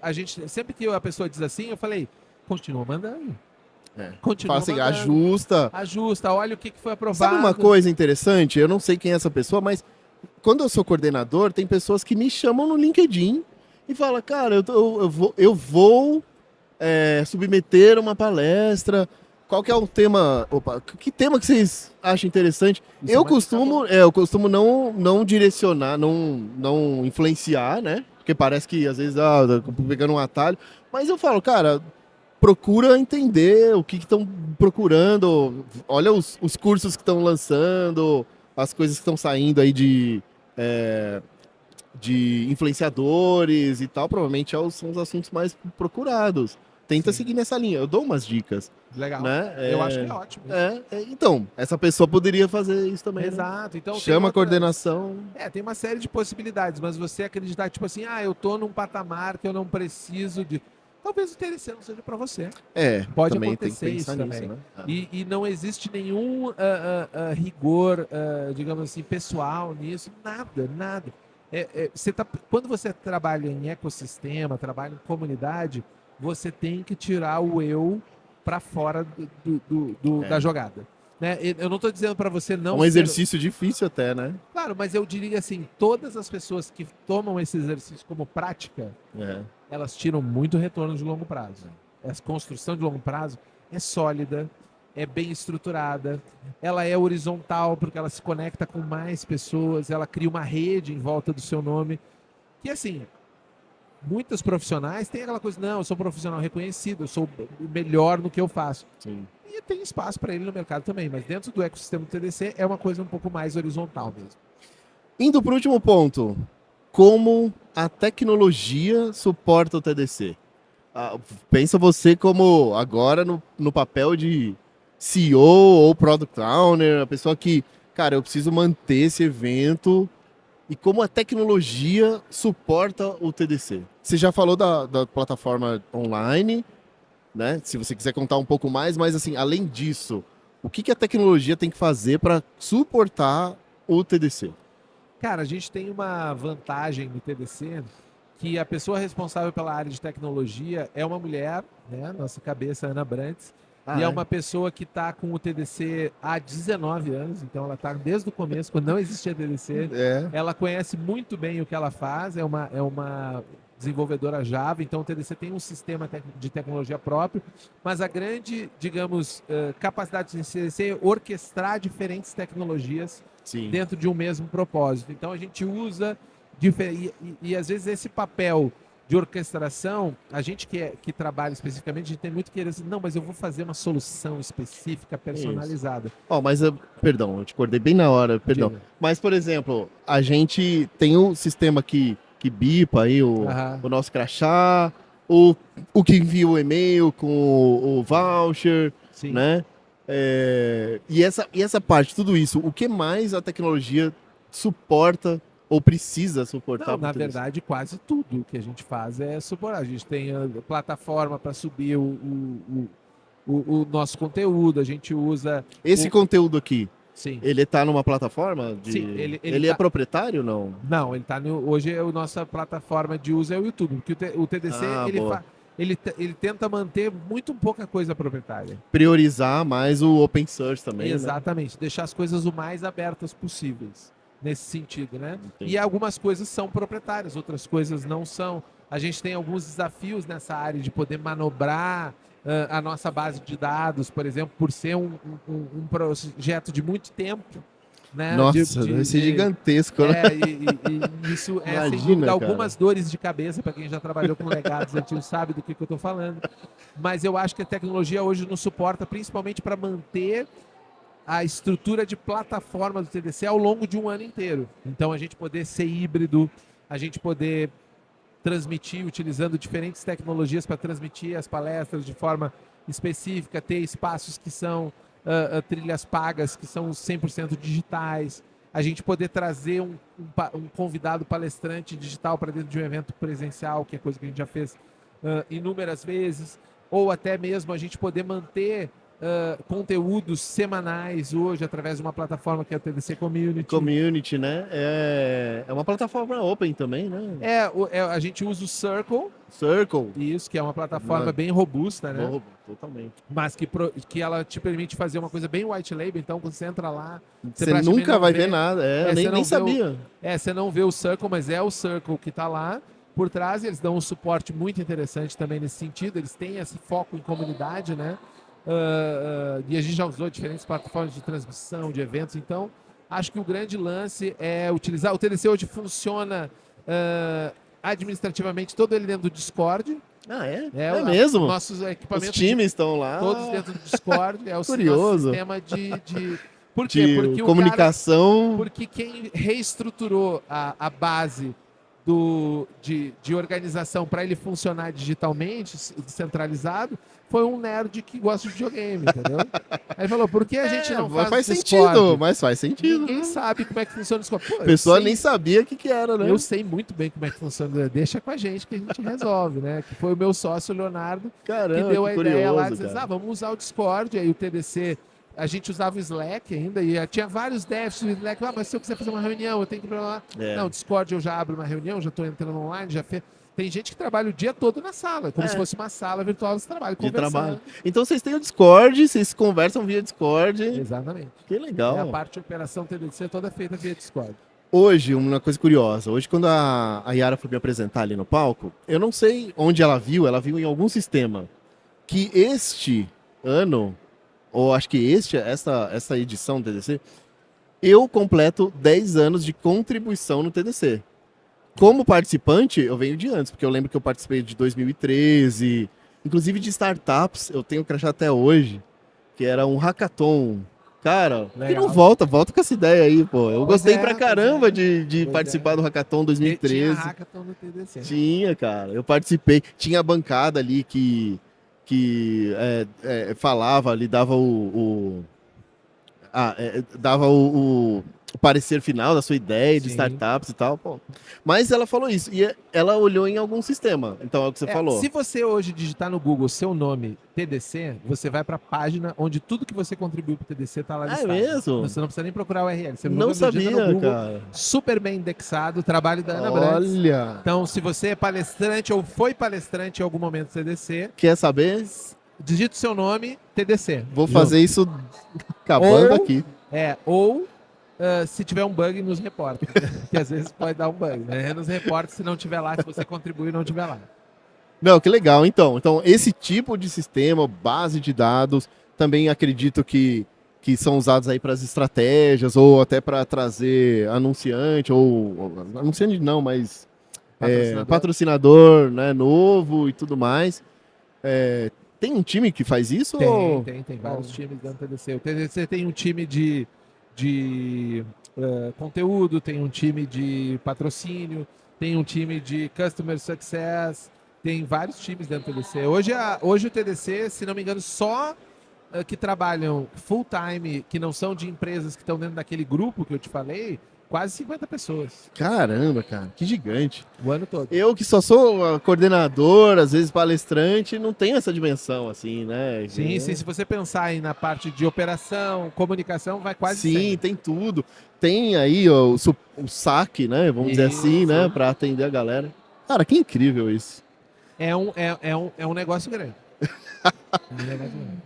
a gente, sempre que a pessoa diz assim, eu falei, continua mandando. É. Continua Fala assim, mandando. ajusta. Ajusta, olha o que foi aprovado. Sabe uma coisa interessante? Eu não sei quem é essa pessoa, mas quando eu sou coordenador, tem pessoas que me chamam no LinkedIn e falam, cara, eu vou submeter uma palestra. Qual que é o tema? Opa, que tema que vocês acham interessante? Isso é Eu mais costumo não direcionar, não influenciar, né? Porque parece que às vezes tô pegando um atalho. Mas eu falo, cara, procura entender o que estão procurando. Olha os cursos que estão lançando, as coisas que estão saindo aí de influenciadores e tal. Provavelmente são os assuntos mais procurados. Tenta Sim. seguir nessa linha. Eu dou umas dicas. Legal. Né? Eu acho que é ótimo. Então, essa pessoa poderia fazer isso também. Né? Exato. Então, tem Chama a outra- coordenação. Tem uma série de possibilidades, mas você acreditar, tipo assim, eu tô num patamar que eu não preciso de. Talvez o TDC não seja para você. Pode também acontecer tem que pensar isso nisso, também. né? E não existe nenhum rigor, digamos assim, pessoal nisso. Nada. Quando você trabalha em ecossistema, trabalha em comunidade, você tem que tirar o eu para fora da jogada. Né? Eu não estou dizendo para você não É um exercício difícil até, né? Claro, mas eu diria assim, todas as pessoas que tomam esse exercício como prática, elas tiram muito retorno de longo prazo. Essa construção de longo prazo é sólida, é bem estruturada, ela é horizontal porque ela se conecta com mais pessoas, ela cria uma rede em volta do seu nome. Que assim, muitos profissionais têm aquela coisa, não, eu sou um profissional reconhecido, eu sou o melhor no que eu faço. Sim. E tem espaço para ele no mercado também, mas dentro do ecossistema do TDC é uma coisa um pouco mais horizontal mesmo. Indo para o último ponto. Como a tecnologia suporta o TDC? Pensa você como agora no papel de CEO ou Product Owner, a pessoa que, cara, eu preciso manter esse evento e como a tecnologia suporta o TDC. Você já falou da plataforma online, né? Se você quiser contar um pouco mais, mas assim, além disso, o que a tecnologia tem que fazer para suportar o TDC? Cara, a gente tem uma vantagem no TDC que a pessoa responsável pela área de tecnologia é uma mulher, né? Nossa cabeça, Ana Brantes, e é uma pessoa que está com o TDC há 19 anos, então ela está desde o começo, quando não existia TDC. Ela conhece muito bem o que ela faz, é uma desenvolvedora Java, então o TDC tem um sistema de tecnologia próprio, mas a grande, digamos, capacidade do TDC é orquestrar diferentes tecnologias Sim. dentro de um mesmo propósito. Então a gente usa e às vezes esse papel de orquestração, a gente que trabalha especificamente, a gente tem muito que dizer, não, mas eu vou fazer uma solução específica, personalizada. Mas, perdão, eu te acordei bem na hora, perdão. Diga. Mas, por exemplo, a gente tem um sistema que bipa aí o nosso crachá, o que envia o e-mail com o voucher, Sim. né? E essa parte, tudo isso, o que mais a tecnologia suporta ou precisa suportar? Não, na verdade, quase tudo que a gente faz é suportar. A gente tem a plataforma para subir o nosso conteúdo, a gente usa... Esse conteúdo aqui, Sim. ele tá numa plataforma? Sim, ele é proprietário ou não? Não, ele tá hoje a nossa plataforma de uso é o YouTube, porque o TDC ele tenta manter muito pouca coisa proprietária. Priorizar mais o open source também, Exatamente, deixar as coisas o mais abertas possíveis, nesse sentido, né? Entendi. E algumas coisas são proprietárias, outras coisas não são. A gente tem alguns desafios nessa área de poder manobrar a nossa base de dados, por exemplo, por ser um projeto de muito tempo, né? Nossa, deve ser gigantesco, né? E isso sem Imagina, dúvida, cara. algumas dores de cabeça para quem já trabalhou com legados antigos sabe do que eu estou falando. Mas eu acho que a tecnologia hoje nos suporta principalmente para manter a estrutura de plataforma do TDC ao longo de um ano inteiro. Então a gente poder ser híbrido, a gente poder transmitir utilizando diferentes tecnologias para transmitir as palestras de forma específica, ter espaços que são trilhas pagas, que são 100% digitais, a gente poder trazer um convidado palestrante digital para dentro de um evento presencial, que é coisa que a gente já fez inúmeras vezes, ou até mesmo a gente poder manter conteúdos semanais hoje através de uma plataforma que é a TDC Community. Community, né? É uma plataforma open também, né? A gente usa o Circle, isso, que é uma plataforma bem robusta, né? Totalmente. Mas que ela te permite fazer uma coisa bem white label, então quando você entra lá... Você nunca vai ver nada, eu nem sabia. Você não vê o Circle, mas é o Circle que está lá por trás, e eles dão um suporte muito interessante também nesse sentido, eles têm esse foco em comunidade, né? E a gente já usou diferentes plataformas de transmissão, de eventos, então acho que o grande lance é utilizar. O TDC hoje funciona administrativamente todo ele dentro do Discord. É mesmo? Nossos equipamentos. Os times estão lá. Todos dentro do Discord. É o Curioso. nosso sistema Por quê? Porque comunicação. Porque quem reestruturou a base de organização para ele funcionar digitalmente, descentralizado, foi um nerd que gosta de videogame, entendeu? Aí falou, por que a gente não faz sentido, mas faz sentido. Ninguém sabe como é que funciona o Discord. A pessoa nem sabia o que era, né? Eu sei muito bem como é que funciona. Deixa com a gente que a gente resolve, né? Que foi o meu sócio, Leonardo, Caramba, que deu a ideia lá, curioso, dizendo, vamos usar o Discord, aí o TDC... A gente usava o Slack ainda e tinha vários devs do Slack. Mas se eu quiser fazer uma reunião, eu tenho que ir pra lá. Não, o Discord eu já abro uma reunião, já estou entrando online, Tem gente que trabalha o dia todo na sala, como se fosse uma sala virtual de trabalho, conversando. Então vocês têm o Discord, vocês conversam via Discord. Exatamente. Que legal. A parte de operação TDC toda feita via Discord. Hoje, uma coisa curiosa. Hoje, quando a Yara foi me apresentar ali no palco, eu não sei onde ela viu em algum sistema, que este ano... ou acho que essa edição do TDC, eu completo 10 anos de contribuição no TDC. Como participante, eu venho de antes, porque eu lembro que eu participei de 2013, inclusive de startups, eu tenho crachá até hoje, que era um hackathon. Cara, que não volta com essa ideia aí, pô. Eu gostei pra caramba de participar do hackathon 2013. Tinha hackathon no TDC. Tinha, cara, eu participei. Tinha a bancada ali que falava ali, dava dava o parecer final da sua ideia de startups e tal, pô. Mas ela falou isso, e ela olhou em algum sistema, então é o que você falou. Se você hoje digitar no Google seu nome TDC, você vai para a página onde tudo que você contribuiu para o TDC está lá listado. É mesmo? Você não precisa nem procurar o URL. Você não sabia, no Google, cara. Super bem indexado, trabalho da Ana Brandes. Olha! Então, se você é palestrante ou foi palestrante em algum momento do TDC... Quer saber? Digita o seu nome, TDC. Vou fazer isso acabando aqui. Ou se tiver um bug, nos reporta. Que às vezes pode dar um bug. Né? Nos reporta se não tiver lá, se você contribuir e não tiver lá. Não, que legal. Então, esse tipo de sistema, base de dados, também acredito que são usados aí para as estratégias ou até para trazer anunciante anunciante não, mas patrocinador, né, novo e tudo mais. Tem um time que faz isso? Tem vários times dentro do TDC. O TDC tem um time de conteúdo, tem um time de patrocínio, tem um time de Customer Success, tem vários times dentro do TDC. Hoje o TDC, se não me engano, só que trabalham full time, que não são de empresas que estão dentro daquele grupo que eu te falei, quase 50 pessoas. Caramba, cara, que gigante. O ano todo. Eu que só sou coordenador, às vezes palestrante, não tenho essa dimensão assim, né? Sim, se você pensar aí na parte de operação, comunicação, vai quase Sim, 100. tem tudo. Tem aí o saque, né? Vamos dizer assim, né? Para atender a galera. Cara, que incrível isso. É um negócio grande.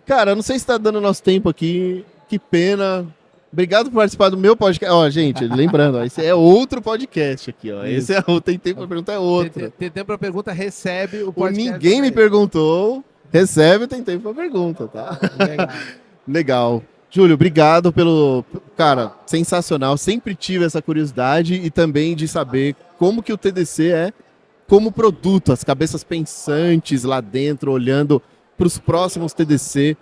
Cara, eu não sei se tá dando nosso tempo aqui. Que pena. Obrigado por participar do meu podcast. Ó, gente, lembrando, ó, esse é outro podcast aqui, ó. Isso. Esse é o Tem Tempo pra Pergunta, é outro. Tem tempo pra pergunta, recebe o O podcast. Ninguém Me também. Perguntou, recebe o Tem Tempo pra Pergunta, tá? Legal. Legal. Júlio, obrigado pelo... Cara, sensacional. Sempre tive essa curiosidade e também de saber como que o TDC é como produto, as cabeças pensantes lá dentro, olhando para os próximos TDC.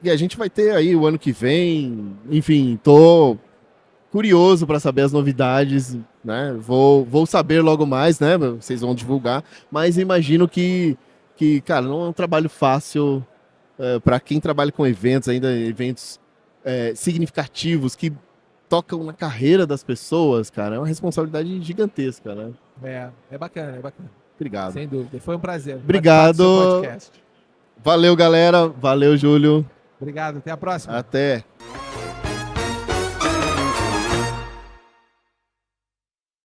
E a gente vai ter aí o ano que vem, enfim, tô curioso para saber as novidades, né? Vou saber logo mais, né? Vocês vão divulgar, mas imagino que cara, não é um trabalho fácil para quem trabalha com eventos, ainda eventos significativos que tocam na carreira das pessoas, cara. É uma responsabilidade gigantesca, né? É bacana, é bacana. Obrigado. Sem dúvida. Foi um prazer. Obrigado. participar do seu podcast. Valeu, galera. Valeu, Júlio. Obrigado. Até a próxima. Até.